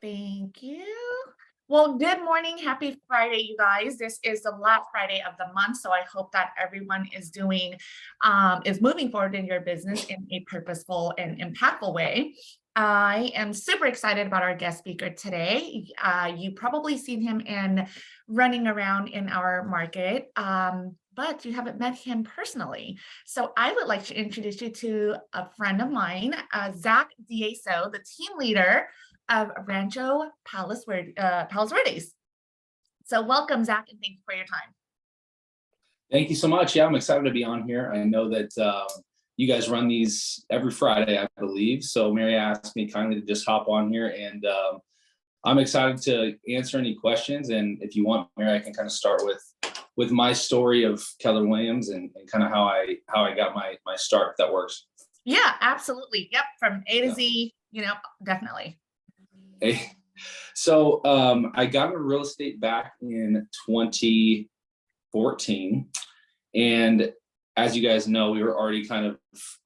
Thank you. Well, good morning. Happy Friday, you guys. This is the last Friday of the month, so I hope that everyone is moving forward in your business in a purposeful and impactful way. I am super excited about our guest speaker today. You probably seen him in running around in our market, but you haven't met him personally. So I would like to introduce you to a friend of mine, Zach Deaso, the team leader of Rancho Palos Verdes. So welcome, Zach, and thank you for your time. Thank you so much. Yeah, I'm excited to be on here. I know that you guys run these every Friday, I believe. So Mary asked me kindly to just hop on here, and I'm excited to answer any questions. And if you want, Mary, I can kind of start with my story of Keller Williams and kind of how I got my start, if that works. Yeah, absolutely. Yep, from A to Z, definitely. Hey. So I got into real estate back in 2014. And as you guys know, we were already kind of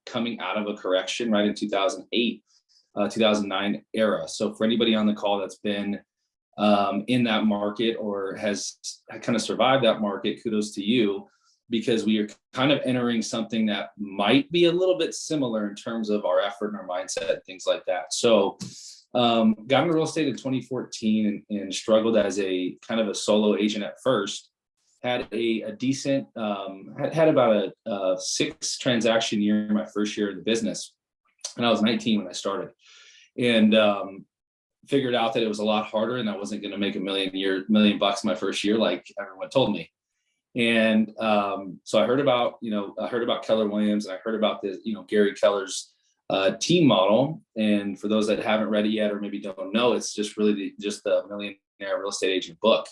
coming out of a correction right in 2008, 2009 era. So for anybody on the call that's been in that market or has kind of survived that market, kudos to you, because we are kind of entering something that might be a little bit similar in terms of our effort and our mindset, things like that. So got into real estate in 2014 and struggled as a kind of a solo agent at first. Had a decent, had about a 6 transaction year in my first year of the business. And I was 19 when I started. And figured out that it was a lot harder and I wasn't going to make $1 million my first year, like everyone told me. And so I heard about Keller Williams, and I heard about the, Gary Keller's team model. And for those that haven't read it yet, or maybe don't know, it's just really just the Millionaire Real Estate Agent book.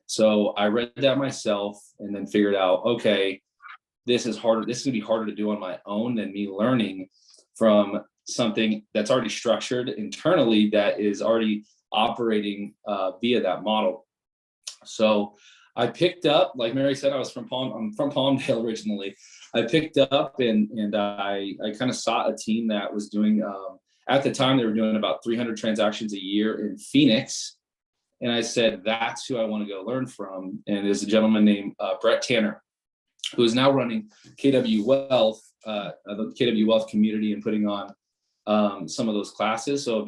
So I read that myself and then figured out, okay, this is harder. This is gonna be harder to do on my own than me learning from something that's already structured internally, that is already operating via that model. So I picked up, like Mary said, I'm from Palmdale originally. I picked up and I kind of sought a team that was doing, at the time they were doing about 300 transactions a year in Phoenix. And I said, that's who I want to go learn from. And there's a gentleman named Brett Tanner, who is now running KW Wealth, the KW Wealth community, and putting on some of those classes. So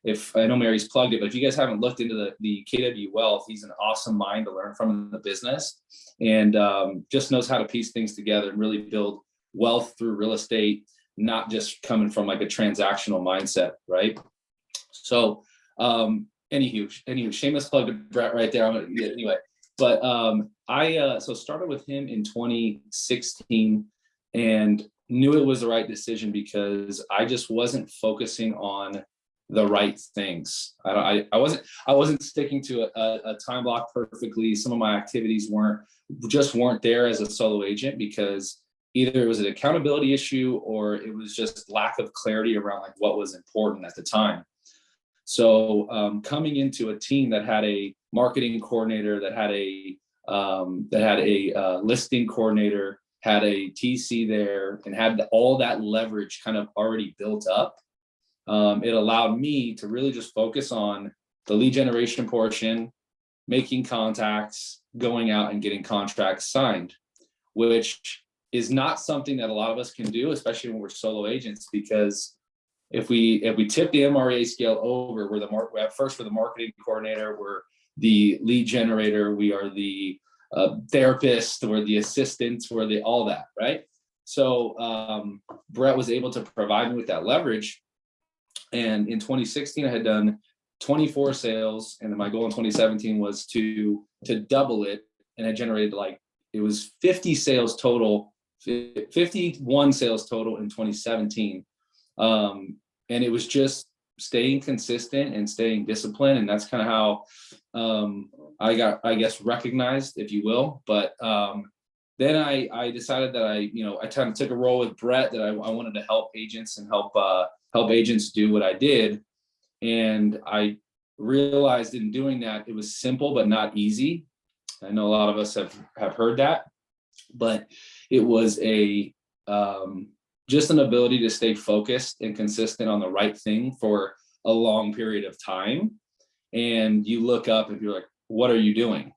if I know Mary's plugged it, but if you guys haven't looked into the KW Wealth, he's an awesome mind to learn from in the business, and just knows how to piece things together and really build wealth through real estate, not just coming from like a transactional mindset, right? So anywho, shameless plug to Brett right there. Anyway, but I started with him in 2016 and knew it was the right decision because I just wasn't focusing on the right things. I wasn't sticking to a time block perfectly. Some of my activities weren't there as a solo agent because either it was an accountability issue or it was just lack of clarity around like what was important at the time. So coming into a team that had a marketing coordinator, that had a listing coordinator, had a TC there, and had all that leverage kind of already built up, it allowed me to really just focus on the lead generation portion, making contacts, going out and getting contracts signed, which is not something that a lot of us can do, especially when we're solo agents, because if we tip the MRA scale over, we're the marketing coordinator, we're the lead generator, we are the therapist, we're the assistants, we're all that, right? So Brett was able to provide me with that leverage. And in 2016, I had done 24 sales, and then my goal in 2017 was to double it, and I generated it was 50 sales total, 51 sales total in 2017. And it was just staying consistent and staying disciplined. And that's kind of how I got, I guess, recognized, if you will. But then I decided that I kind of took a role with Brett that I wanted to help agents and help agents do what I did. And I realized in doing that, it was simple, but not easy. I know a lot of us have heard that, but it was just an ability to stay focused and consistent on the right thing for a long period of time, and you look up and you're like, what are you doing?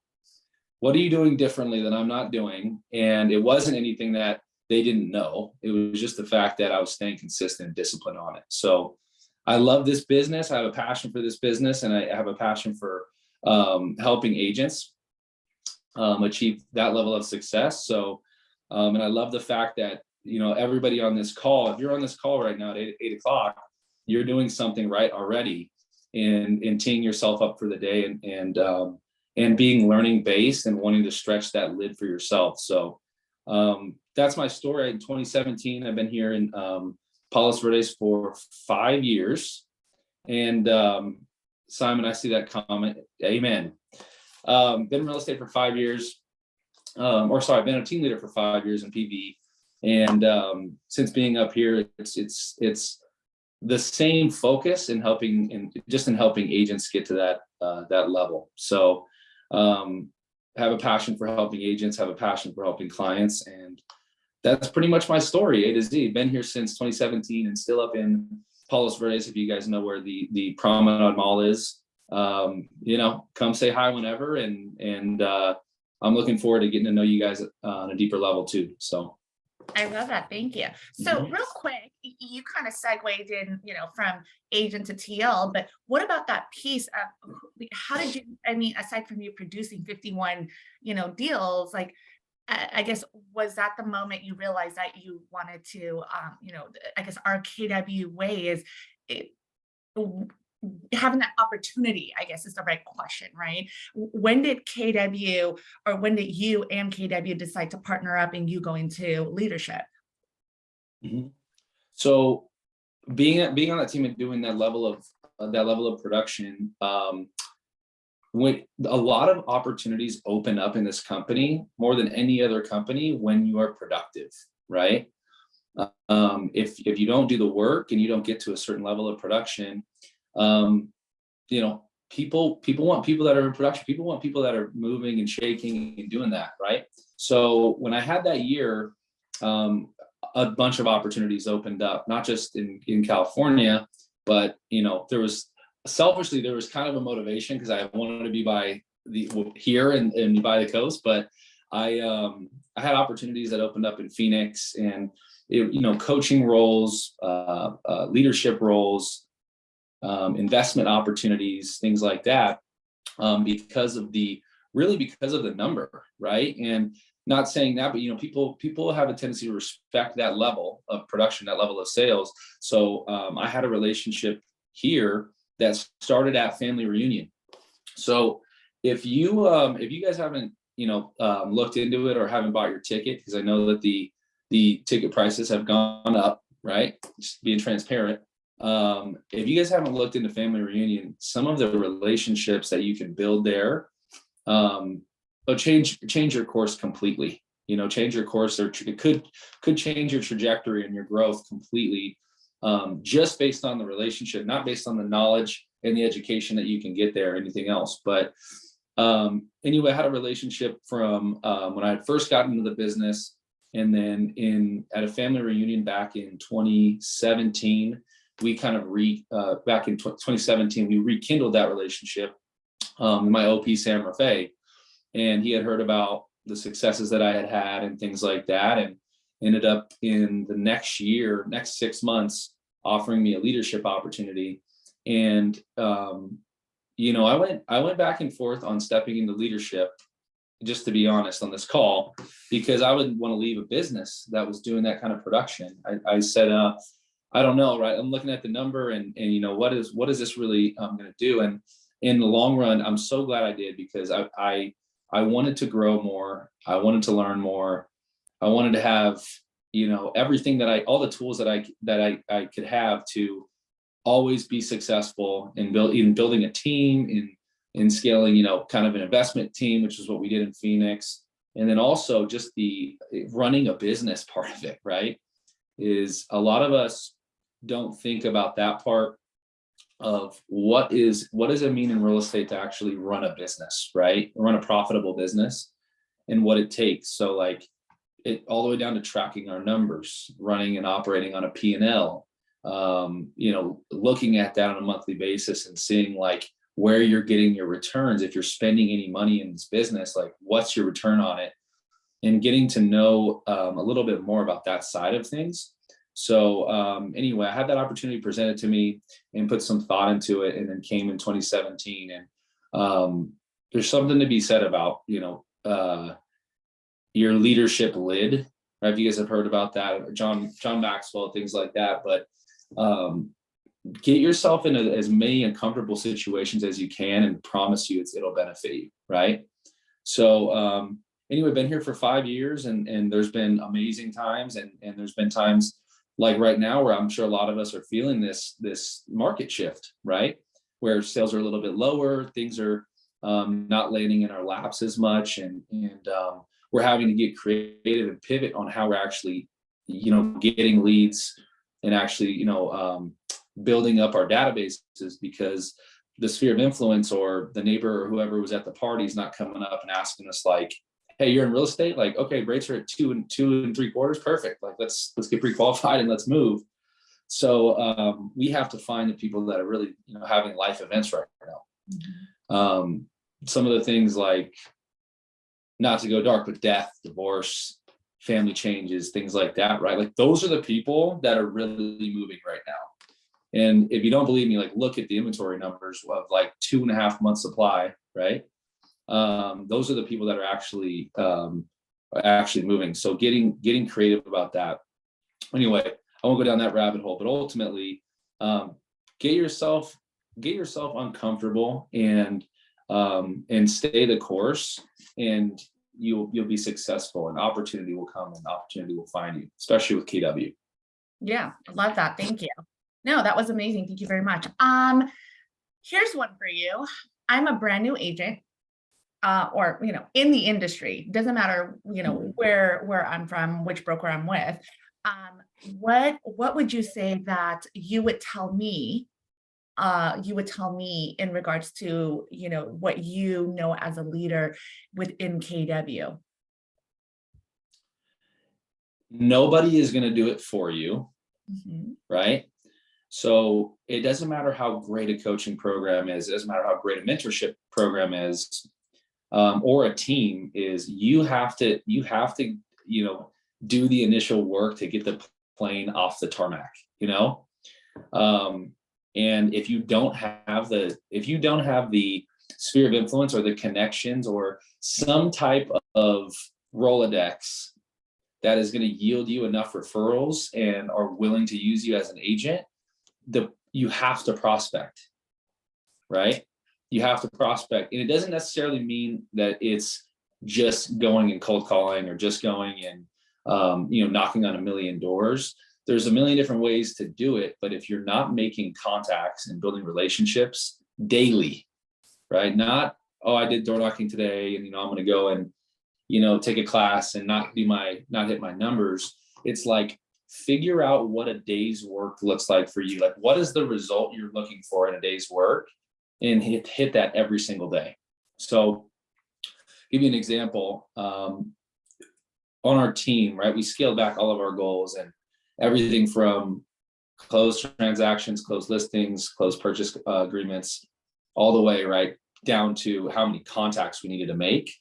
What are you doing differently that I'm not doing? And it wasn't anything that they didn't know. It was just the fact that I was staying consistent and disciplined on it. So I love this business. I have a passion for this business, and I have a passion for helping agents achieve that level of success. So, and I love the fact that, you know, everybody on this call, if you're on this call right now at 8 o'clock, you're doing something right already, and teeing yourself up for the day, and being learning based and wanting to stretch that lid for yourself. So that's my story. In 2017, I've been here in Palos Verdes for 5 years. And Simon, I see that comment. Amen. Been in real estate for 5 years. I've been a team leader for 5 years in PV. And since being up here, it's the same focus in helping, in helping agents get to that level. So have a passion for helping agents, have a passion for helping clients, and that's pretty much my story, A to Z. Been here since 2017 and still up in Palos Verdes. If you guys know where the Promenade Mall is, you know, come say hi whenever, and I'm looking forward to getting to know you guys on a deeper level too. So. I love that. Thank you. So real quick, you kind of segued in, you know, from agent to TL, but what about that piece of how did you, I mean, aside from you producing 51, you know, deals, like, I guess, was that the moment you realized that you wanted to, you know, I guess our KW way is it, having that opportunity, I guess, is the right question, right? When did KW, or when did you and KW decide to partner up and you go into leadership? Mm-hmm. So being on that team and doing that level of production, when a lot of opportunities open up in this company more than any other company when you are productive, right? If you don't do the work and you don't get to a certain level of production, you know, people want people that are in production. People want people that are moving and shaking and doing that, right? So when I had that year, a bunch of opportunities opened up, not just in California, but, you know, there was kind of a motivation because I wanted to be by here and by the coast, but I had opportunities that opened up in Phoenix, and you know, coaching roles, leadership roles, investment opportunities, things like that, because of the number, right? And not saying that, but, you know, people have a tendency to respect that level of production, that level of sales. So I had a relationship here that started at family reunion. So if you guys haven't, you know, looked into it or haven't bought your ticket, because I know that the ticket prices have gone up, right? Just being transparent. If you guys haven't looked into family reunion, some of the relationships that you can build there, but change your course completely. You know, change your course, or it could change your trajectory and your growth completely, just based on the relationship, not based on the knowledge and the education that you can get there, or anything else. But anyway, I had a relationship from when I had first gotten into the business, and then at a family reunion back in 2017. We kind of back in 2017, we rekindled that relationship. My OP, Sam Rafe, and he had heard about the successes that I had had and things like that, and ended up in the next 6 months, offering me a leadership opportunity. And you know, I went back and forth on stepping into leadership, just to be honest, on this call, because I wouldn't want to leave a business that was doing that kind of production. I said, I don't know, right? I'm looking at the number, and you know, what is this really going to do? And in the long run, I'm so glad I did, because I wanted to grow more. I wanted to learn more. I wanted to have, you know, everything all the tools that I could have to always be successful in building a team, in scaling, you know, kind of an investment team, which is what we did in Phoenix. And then also just the running a business part of it, right? Is a lot of us don't think about that part of what does it mean in real estate to actually run a business, right? Run a profitable business, and what it takes. So like it all the way down to tracking our numbers, running and operating on a P&L, looking at that on a monthly basis and seeing like where you're getting your returns. If you're spending any money in this business, like what's your return on it, and getting to know a little bit more about that side of things. So anyway, I had that opportunity presented to me and put some thought into it, and then came in 2017. And there's something to be said about, your leadership lid, right? If you guys have heard about that, John Maxwell, things like that. But get yourself into as many uncomfortable situations as you can, and promise you it'll benefit you, right? So anyway, been here for 5 years, and there's been amazing times, and there's been times like right now where I'm sure a lot of us are feeling this market shift, right? Where sales are a little bit lower, things are not landing in our laps as much, and we're having to get creative and pivot on how we're actually, getting leads and actually, building up our databases, because the sphere of influence or the neighbor or whoever was at the party is not coming up and asking us like, hey, you're in real estate? Like, okay, rates are at 2 3/4. Perfect. Like, let's get pre-qualified and let's move. So we have to find the people that are really, having life events right now. Some of the things like, not to go dark, but death, divorce, family changes, things like that, right? Like those are the people that are really moving right now. And if you don't believe me, like look at the inventory numbers of like 2.5 months supply, right? Those are the people that are actually moving. So getting creative about that. Anyway, I won't go down that rabbit hole, but ultimately, get yourself uncomfortable and stay the course, and you'll be successful, and opportunity will come and opportunity will find you, especially with KW. Yeah, I love that. Thank you. No, that was amazing. Thank you very much. Here's one for you. I'm a brand new agent, or in the industry. Doesn't matter, where I'm from, which broker I'm with. What would you say that you would tell me? In regards to what as a leader within KW. Nobody is going to do it for you, Mm-hmm. right? So it doesn't matter how great a coaching program is. It doesn't matter how great a mentorship program is, or a team is. You have to do the initial work to get the plane off the tarmac. And if you don't have the sphere of influence or the connections or some type of Rolodex that is going to yield you enough referrals and are willing to use you as an agent, you have to prospect, right? You have to prospect. And it doesn't necessarily mean that it's just going and cold calling or just going and, knocking on a million doors. There's a million different ways to do it. But if you're not making contacts and building relationships daily, right? Not, oh, I did door knocking today and, I'm going to go and, take a class and not hit my numbers. It's like, figure out what a day's work looks like for you. Like, what is the result you're looking for in a day's work, and hit that every single day. So give you an example. On our team, right, we scaled back all of our goals, and everything from closed transactions, closed listings, closed purchase agreements, all the way right down to how many contacts we needed to make.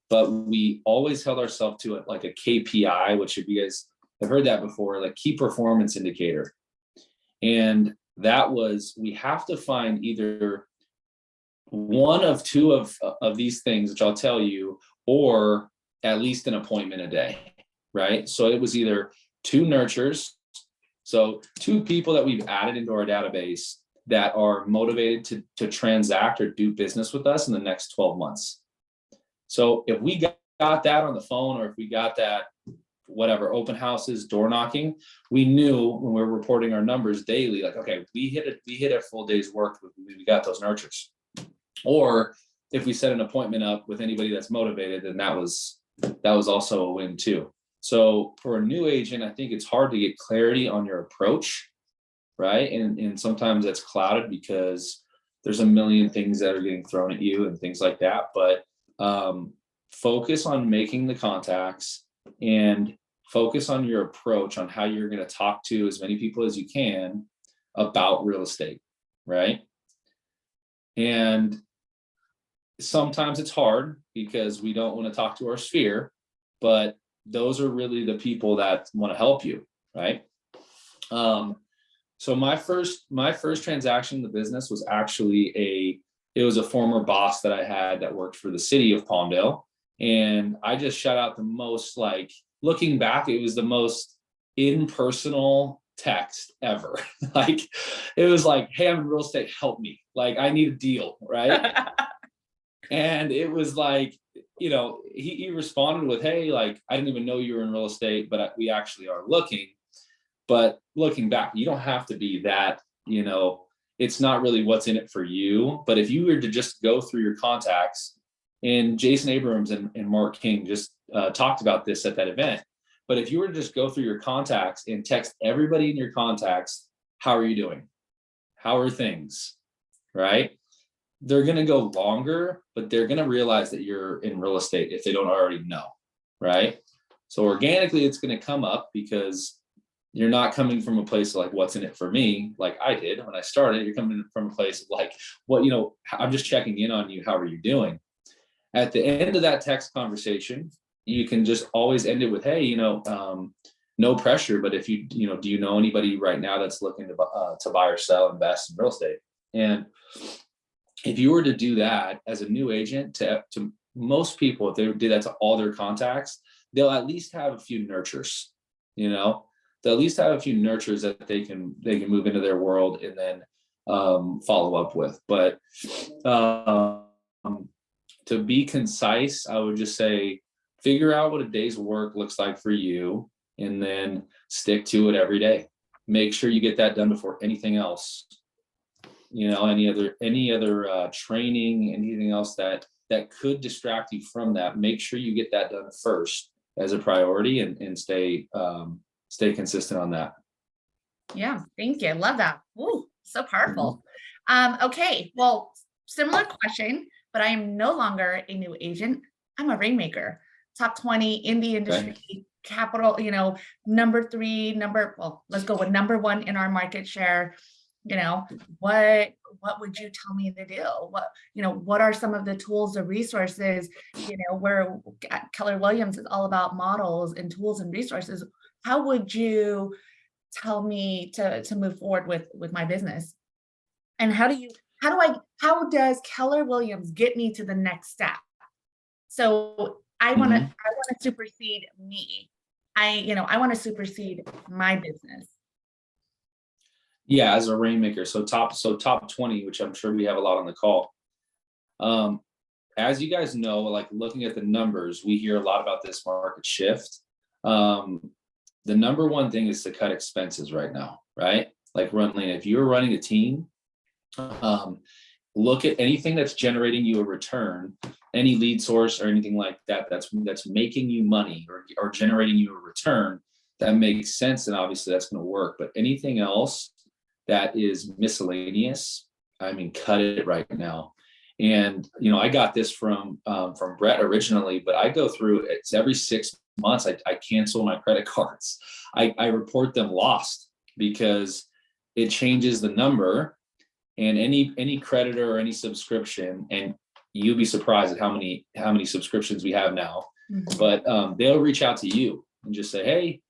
But we always held ourselves to it like a KPI, which, if you guys have heard that before, like key performance indicator. And that was, we have to find either one of two of these things, which I'll tell you, or at least an appointment a day, right? So it was either 2 nurtures, so 2 people that we've added into our database that are motivated to transact or do business with us in the next 12 months. So if we got that on the phone, or if we got that, whatever, open houses, door knocking, we knew when we were reporting our numbers daily, like, okay, we hit a full day's work, we got those nurtures. Or if we set an appointment up with anybody that's motivated, then that was also a win too. So for a new agent, I think it's hard to get clarity on your approach, right? And sometimes that's clouded because there's a million things that are getting thrown at you and things like that. But focus on making the contacts and focus on your approach on how you're going to talk to as many people as you can about real estate, right? And sometimes it's hard because we don't want to talk to our sphere, but those are really the people that want to help you, right? So my first transaction in the business was actually it was a former boss that I had that worked for the city of Palmdale. And I just shot out the most, like, looking back, it was the most impersonal text ever. Like, it was like, hey, I'm in real estate, help me. Like, I need a deal, right? And it was like, he responded with, hey, like, I didn't even know you were in real estate, but we actually are looking. But looking back, you don't have to be that, it's not really what's in it for you. But if you were to just go through your contacts, and Jason Abrams and Mark King just talked about this at that event. But if you were to just go through your contacts and text everybody in your contacts, how are you doing? How are things? Right? They're going to go longer, but they're going to realize that you're in real estate if they don't already know. Right? So organically, it's going to come up because you're not coming from a place of like, what's in it for me, like I did when I started. You're coming from a place of like, I'm just checking in on you. How are you doing? At the end of that text conversation, you can just always end it with, hey, no pressure, but if do you know anybody right now that's looking to buy or sell, invest in real estate? And if you were to do that as a new agent to most people, if they did that to all their contacts, they'll at least have a few nurtures, they'll at least have a few nurtures that they can move into their world and then follow up with. But to be concise, I would just say, figure out what a day's work looks like for you and then stick to it every day. Make sure you get that done before anything else. Any other training, anything else that could distract you from that, make sure you get that done first as a priority and stay consistent on that. Yeah, thank you. Love that. Ooh, so powerful. Okay, well, similar question, but I am no longer a new agent. I'm a rainmaker, top 20 in the industry, capital, number 3, let's go with number 1 in our market share. What would you tell me to do? What are some of the tools, the resources, where Keller Williams is all about models and tools and resources. How would you tell me to move forward with my business? And how does Keller Williams get me to the next step? So I want to supersede me. I want to supersede my business. Yeah, as a rainmaker. So top 20, which I'm sure we have a lot on the call. As you guys know, like looking at the numbers, we hear a lot about this market shift. The number one thing is to cut expenses right now, right? Like if you're running a team, look at anything that's generating you a return, any lead source or anything like that that's making you money or generating you a return that makes sense, and obviously that's going to work. But anything else that is miscellaneous, cut it right now. And I got this from Brett originally, but I go through it's every 6 months. I cancel my credit cards. I report them lost because it changes the number, and any creditor or any subscription, and you'll be surprised at how many subscriptions we have now. Mm-hmm. But they'll reach out to you and just say, hey,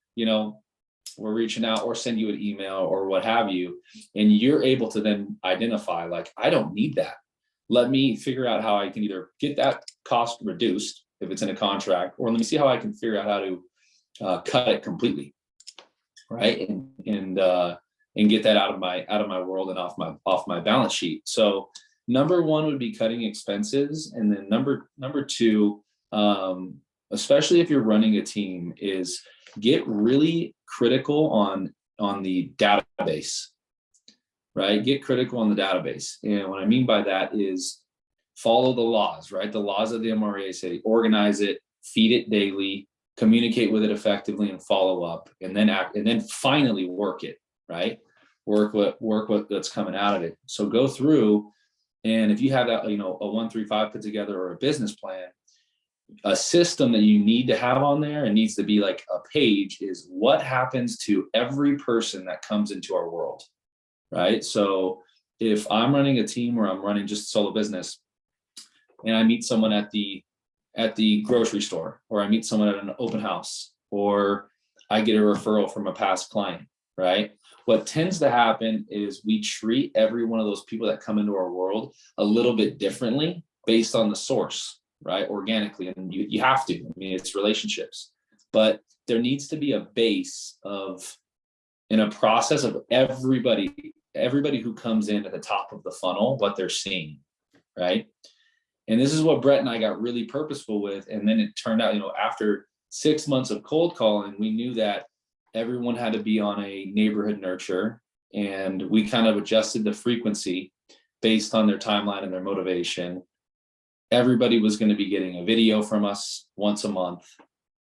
we're reaching out, or send you an email or what have you. And you're able to then identify, like, I don't need that. Let me figure out how I can either get that cost reduced if it's in a contract, or let me see how I can figure out how to cut it completely. Right. And get that out of my world and off my balance sheet. So number 1 would be cutting expenses. And then number 2, especially if you're running a team, is get really critical on the database, right? Get critical on the database. And what I mean by that is follow the laws, right? The laws of the MRA say organize it, feed it daily, communicate with it effectively, and follow up, and then act, and then finally work it, right? Work what's coming out of it. So go through, and if you have that, a 1-3-5 put together or a business plan, a system that you need to have on there, and needs to be like a page, is what happens to every person that comes into our world, right? So if I'm running a team or I'm running just a solo business, and I meet someone at the grocery store, or I meet someone at an open house, or I get a referral from a past client, right? What tends to happen is we treat every one of those people that come into our world a little bit differently based on the source, right? Organically. And you have to, I mean, it's relationships, but there needs to be a base of, in a process of everybody who comes in at the top of the funnel, what they're seeing, right? And this is what Brett and I got really purposeful with. And then it turned out, after 6 months of cold calling, we knew that everyone had to be on a neighborhood nurture. And we kind of adjusted the frequency based on their timeline and their motivation. Everybody was going to be getting a video from us once a month.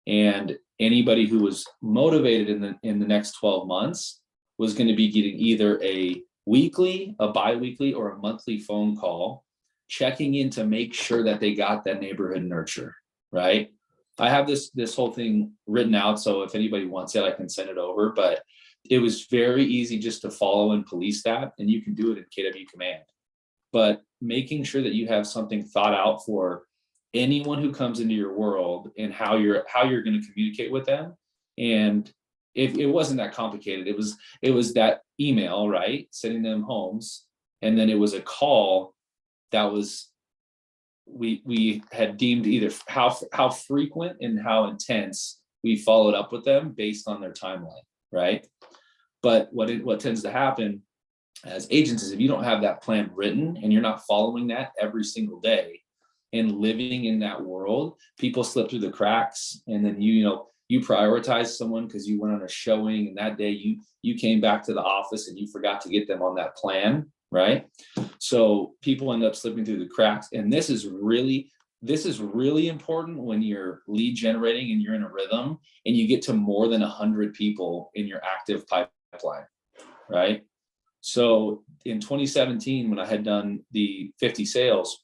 And anybody who was motivated in the next 12 months was going to be getting either a weekly, a bi-weekly, or a monthly phone call, checking in to make sure that they got that neighborhood nurture, right? I have this whole thing written out, so if anybody wants it, I can send it over. But it was very easy just to follow and police that, and you can do it in KW Command. But making sure that you have something thought out for anyone who comes into your world, and how you're going to communicate with them. And if it wasn't that complicated, it was that email, right, sending them homes, and then it was a call that was, we had deemed either how frequent and how intense we followed up with them based on their timeline, right? But what tends to happen as agents is, if you don't have that plan written and you're not following that every single day and living in that world, people slip through the cracks. And then you prioritize someone because you went on a showing, and that day you came back to the office and you forgot to get them on that plan, right? So people end up slipping through the cracks. And this is really important when you're lead generating and you're in a rhythm and you get to more than 100 people in your active pipeline, right? So in 2017, when I had done the 50 sales,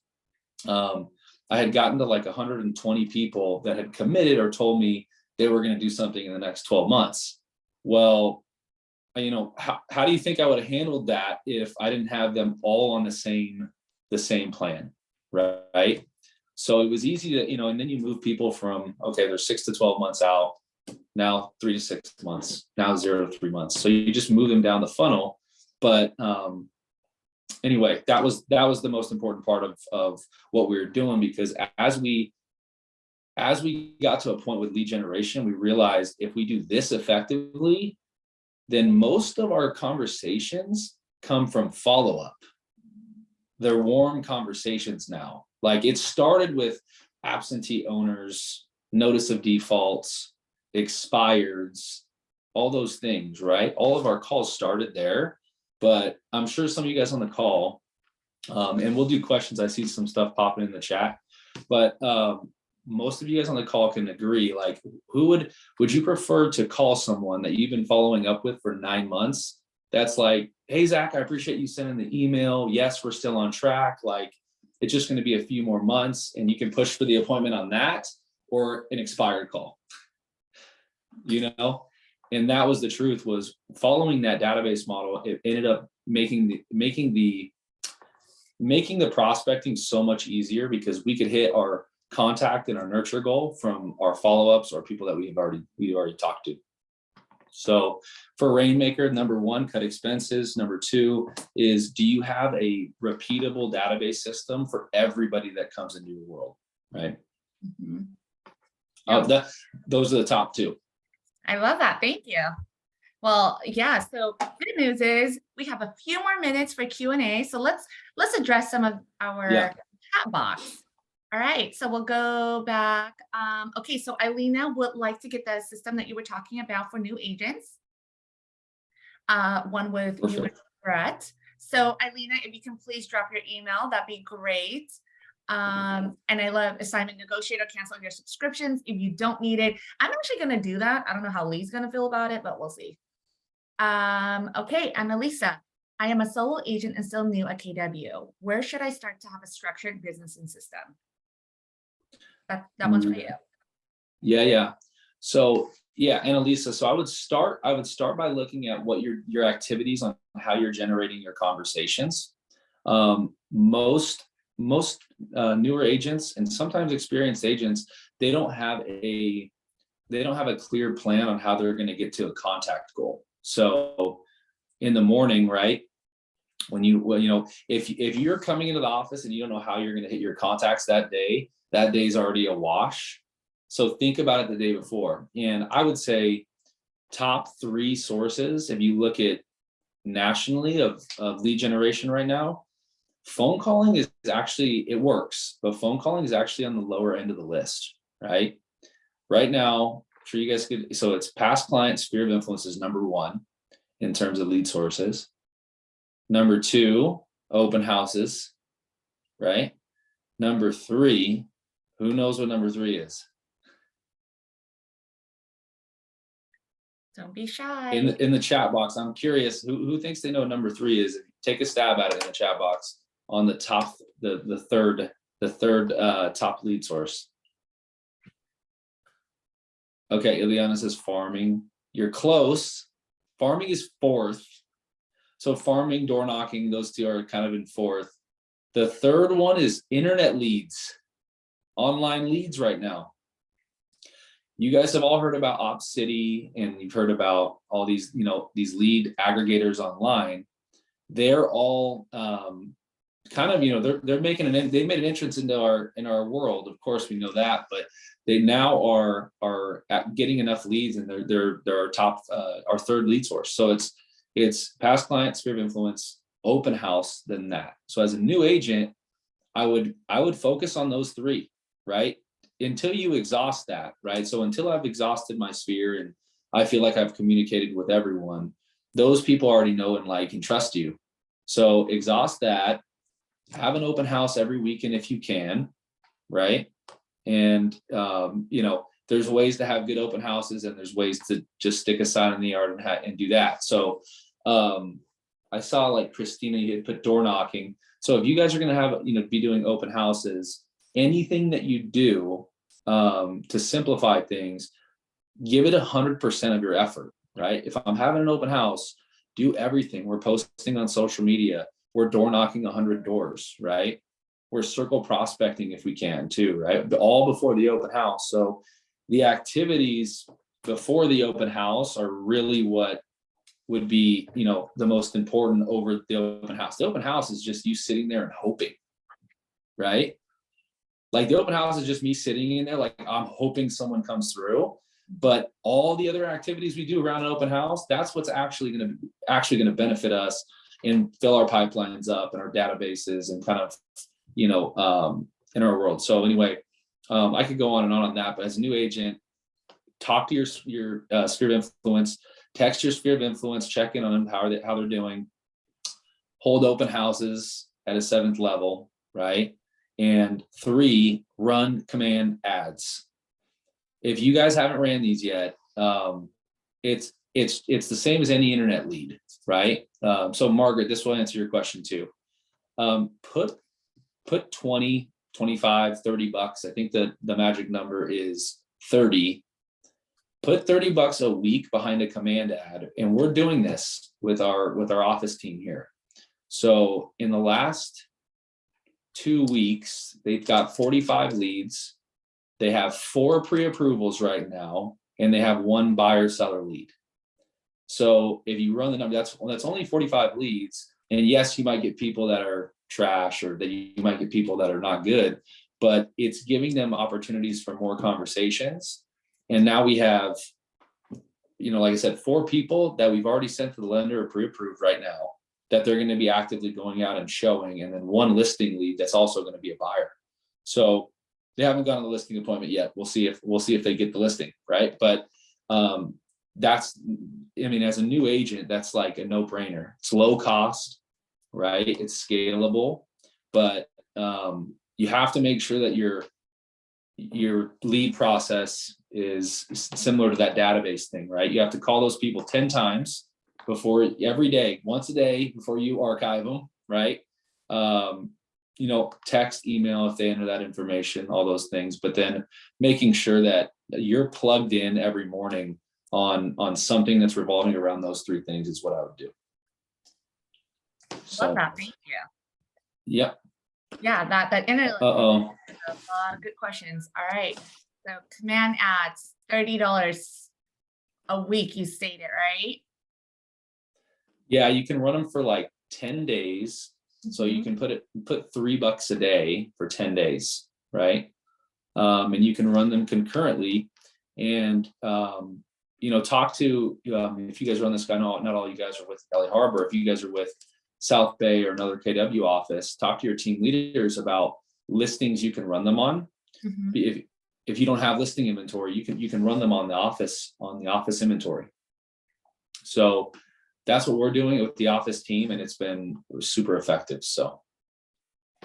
I had gotten to like 120 people that had committed or told me they were going to do something in the next 12 months. Well, how do you think I would have handled that if I didn't have them all on the same plan, right? So it was easy to, and then you move people from, okay, they're 6 to 12 months out, now 3 to 6 months, now 0 to 3 months. So you just move them down the funnel. But anyway, that was the most important part of what we were doing, because as we got to a point with lead generation, we realized if we do this effectively, then most of our conversations come from follow-up. They're warm conversations now. Like, it started with absentee owners, notice of defaults, expireds, all those things, right? All of our calls started there. But I'm sure some of you guys on the call, and we'll do questions. I see some stuff popping in the chat, but most of you guys on the call can agree, like, who would you prefer to call someone that you've been following up with for 9 months? That's like, hey, Zach, I appreciate you sending the email. Yes, we're still on track. Like, it's just going to be a few more months, and you can push for the appointment on that, or an expired call, And that was the truth, was following that database model. It ended up making the prospecting so much easier, because we could hit our contact and our nurture goal from our follow-ups or people that we've already talked to. So for Rainmaker, number one, cut expenses. Number two is, do you have a repeatable database system for everybody that comes into your world, right? Mm-hmm. Those are the top two. I love that. Thank you. Well, yeah. So good news is we have a few more minutes for Q&A. So let's address some of our chat box. All right. So we'll go back. Okay. So Eilina would like to get the system that you were talking about for new agents. One with you and Brett. So Eilina, if you can please drop your email, that'd be great. And I love assignment negotiator, cancel your subscriptions if you don't need it. I'm actually going to do that. I don't know how Lee's going to feel about it, but we'll see. Okay, Annalisa, I am a solo agent and still new at KW. Where should I start to have a structured business and system? That one's for you. Yeah. So yeah, Annalisa, so I would start by looking at what your activities on how you're generating your conversations. Most newer agents and sometimes experienced agents, they don't have a clear plan on how they're going to get to a contact goal. So in the morning, right? If you're coming into the office and you don't know how you're going to hit your contacts that day's already a wash. So think about it the day before. And I would say top 3 sources, if you look at nationally of lead generation right now, phone calling is actually, it works, but phone calling is actually on the lower end of the list, right? Right now, I'm sure you guys could, so it's past client sphere of influence is number 1 in terms of lead sources. Number 2, open houses, right? Number 3, who knows what number 3 is? Don't be shy. In the chat box, I'm curious who thinks they know what number 3 is. Take a stab at it in the chat box on the top, the third top lead source. Okay, Ileana says farming. You're close. Farming is 4th. So farming, door knocking, those 2 are kind of in 4th. The 3rd one is internet leads, online leads right now. You guys have all heard about OpCity and you've heard about all these, these lead aggregators online. They're all kind of, they're making they made an entrance into our world. Of course, we know that, but they now are getting enough leads, and they're our top, our 3rd lead source. So it's past client, sphere of influence, open house, then that. So as a new agent, I would focus on those 3, right? Until you exhaust that, right? So until I've exhausted my sphere and I feel like I've communicated with everyone, those people already know and like and trust you. So exhaust that, have an open house every weekend if you can, right? And there's ways to have good open houses, and there's ways to just stick a sign in the yard and do that. So I saw like Christina, you had put door knocking. So if you guys are going to have, be doing open houses, anything that you do to simplify things, give it 100% of your effort, right? If I'm having an open house, do everything. We're posting on social media. We're door knocking 100 doors, right? We're circle prospecting if we can too, right? All before the open house. So the activities before the open house are really what would be, the most important over the open house. The open house is just you sitting there and hoping, right? Like the open house is just me sitting in there, like I'm hoping someone comes through. But all the other activities we do around an open house, that's what's actually going to benefit us and fill our pipelines up and our databases and kind of, in our world. So anyway, I could go on and on that, but as a new agent, talk to your sphere of influence, text your sphere of influence, check in on them, how they're doing, hold open houses at a 7th level, right? And 3, run command ads. If you guys haven't ran these yet, it's the same as any internet lead, right? So Margaret, this will answer your question too. Put 20, 25, $30. I think the magic number is 30. Put $30 a week behind a command ad. And we're doing this with our office team here. So in the last 2 weeks, they've got 45 leads. They have 4 pre-approvals right now, and they have 1 buyer seller lead. So if you run the number, that's only 45 leads. And yes, you might get people that are trash, or that you might get people that are not good, but it's giving them opportunities for more conversations. And now we have, like I said, 4 people that we've already sent to the lender or pre-approved right now that they're going to be actively going out and showing, and then 1 listing lead that's also going to be a buyer. So they haven't gotten the listing appointment yet. We'll see if they get the listing, right? But as a new agent, that's like a no-brainer. It's low cost, right? It's scalable, but you have to make sure that your lead process is similar to that database thing, right? You have to call those people 10 times every day, once a day before you archive them, right? text, email if they enter that information, all those things, but then making sure that you're plugged in every morning on something that's revolving around those three things is what I would do. Love So, that. Thank you. yep. Yeah, that internet. Uh-oh. A lot of good questions. All right. So command ads, $30 a week, you stated, right? Yeah, you can run them for like 10 days. So you can put $3 a day for 10 days, right? And you can run them concurrently and, talk to, if you guys run this, I know not all you guys are with Valley Harbor. If you guys are with South Bay or another KW office, talk to your team leaders about listings you can run them on. If you don't have listing inventory, you can run them on the office inventory. So that's what we're doing with the office team, and it's been super effective. So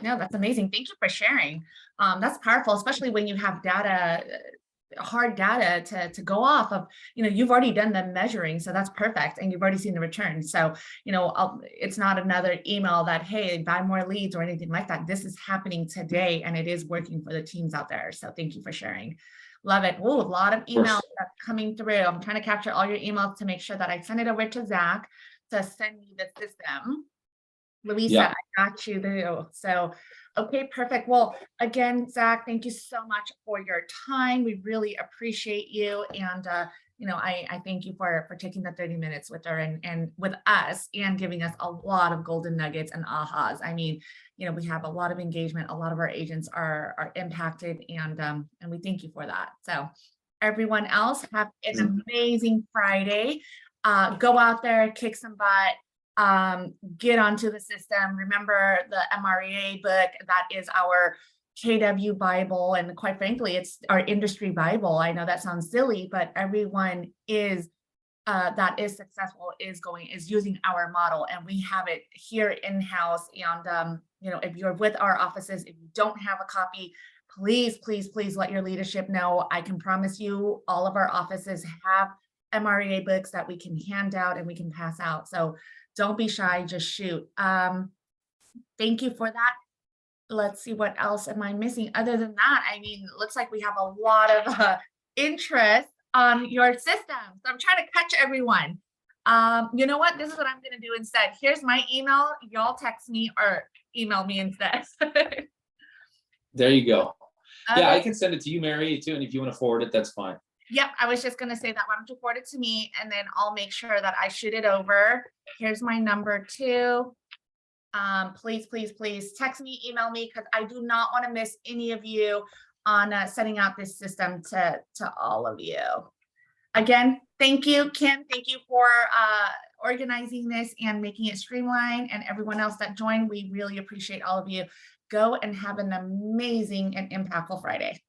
no, that's amazing. Thank you for sharing. That's powerful, especially when you have data, hard data to go off of. You've already done the measuring, so that's perfect, and you've already seen the return. So it's not another email that, hey, buy more leads or anything like that. This is happening today, and it is working for the teams out there. So thank you for sharing. Love it. Oh, a lot of emails that's coming through. I'm trying to capture all your emails to make sure that I send it over to Zach to send me the system. Louisa, yeah. I got you there. So, okay, perfect. Well, again, Zach, thank you so much for your time. We really appreciate you. And, I thank you for taking the 30 minutes with her and with us and giving us a lot of golden nuggets and ahas. I mean, we have a lot of engagement. A lot of our agents are impacted, and we thank you for that. So everyone else, have an amazing Friday. Go out there, kick some butt. Get onto the system. Remember the MREA book, that is our KW Bible. And quite frankly, it's our industry Bible. I know that sounds silly, but everyone that is successful is using our model, and we have it here in-house. And, if you're with our offices, if you don't have a copy, please, please, please let your leadership know. I can promise you all of our offices have MREA books that we can hand out and we can pass out. So don't be shy, just shoot. Thank you for that. Let's see, what else am I missing? Other than that, I mean, it looks like we have a lot of interest on your system. So I'm trying to catch everyone. You know what? This is what I'm going to do instead. Here's my email. Y'all text me or email me instead. There you go. Yeah, I can send it to you, Mary, too. And if you want to forward it, that's fine. Yep, I was just going to say that. Why don't you forward it to me, and then I'll make sure that I shoot it over. Here's my number too. Please, please, please text me, email me, because I do not want to miss any of you on setting out this system to all of you. Again, thank you, Kim. Thank you for organizing this and making it streamlined, and everyone else that joined. We really appreciate all of you. Go and have an amazing and impactful Friday.